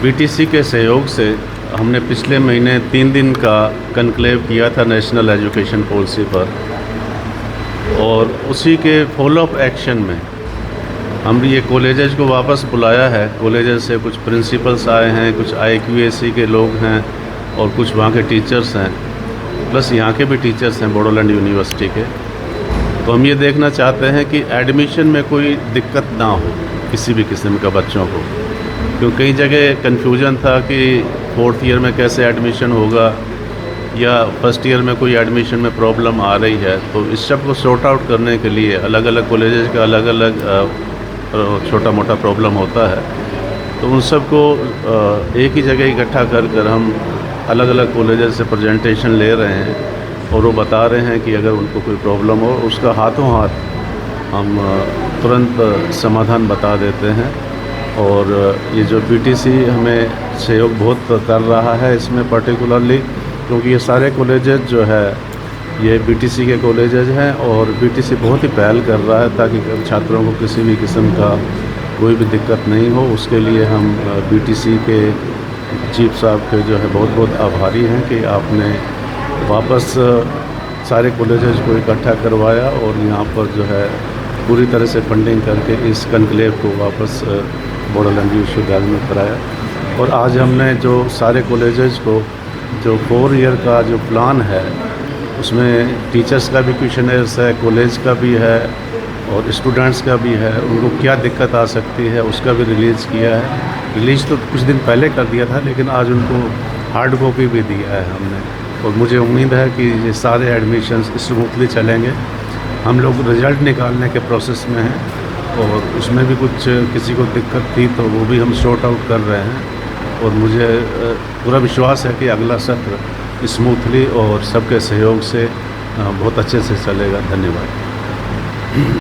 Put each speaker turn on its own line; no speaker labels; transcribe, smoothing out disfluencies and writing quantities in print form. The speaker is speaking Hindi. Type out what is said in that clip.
बीटीसी के सहयोग से हमने पिछले महीने 3 दिन का कनक्लेव किया था नेशनल एजुकेशन पॉलिसी पर, और उसी के फॉलोअप एक्शन में हम ये कॉलेजेस को वापस बुलाया है। कॉलेजेस से कुछ प्रिंसिपल्स आए हैं, कुछ IQAC के लोग हैं और कुछ वहाँ के टीचर्स हैं, प्लस यहाँ के भी टीचर्स हैं बोडोलैंड यूनिवर्सिटी के। तो हम ये देखना चाहते हैं कि एडमिशन में कोई दिक्कत ना हो किसी भी किस्म का बच्चों को, क्योंकि कई जगह कन्फ्यूजन था कि 4th ईयर में कैसे एडमिशन होगा या फर्स्ट ईयर में कोई एडमिशन में प्रॉब्लम आ रही है। तो इस सब को सॉर्ट आउट करने के लिए अलग अलग कॉलेजेस का अलग अलग छोटा मोटा प्रॉब्लम होता है, तो उन सब को एक ही जगह इकट्ठा कर कर हम अलग अलग कॉलेजेस से प्रेजेंटेशन ले रहे हैं और वो बता रहे हैं कि अगर उनको कोई प्रॉब्लम हो उसका हाथों हाथ हम तुरंत समाधान बता देते हैं। और ये जो बीटीसी हमें सहयोग बहुत कर रहा है इसमें पर्टिकुलरली, क्योंकि ये सारे कॉलेजेस जो है ये बीटीसी के कॉलेजेस हैं और बीटीसी बहुत ही पहल कर रहा है ताकि छात्रों को किसी भी किस्म का कोई भी दिक्कत नहीं हो। उसके लिए हम बीटीसी के चीफ साहब के जो है बहुत बहुत आभारी हैं कि आपने वापस सारे कॉलेजेस को इकट्ठा करवाया और यहाँ पर जो है पूरी तरह से फंडिंग करके इस कनक्लेव को वापस बोडोलैंड विश्वविद्यालय में कराया। और आज हमने जो सारे कॉलेजेस को जो 4 ईयर का जो प्लान है उसमें टीचर्स का भी क्वेश्चनर्स है, कॉलेज का भी है और स्टूडेंट्स का भी है, उनको क्या दिक्कत आ सकती है उसका भी रिलीज़ किया है। रिलीज़ तो कुछ दिन पहले कर दिया था, लेकिन आज उनको हार्ड कॉपी भी दिया है हमने, और मुझे उम्मीद है कि ये सारे एडमिशन्स स्मूथली चलेंगे। हम लोग रिज़ल्ट निकालने के प्रोसेस में हैं और उसमें भी कुछ किसी को दिक्कत थी तो वो भी हम सॉर्ट आउट कर रहे हैं, और मुझे पूरा विश्वास है कि अगला सत्र स्मूथली और सबके सहयोग से बहुत अच्छे से चलेगा। धन्यवाद।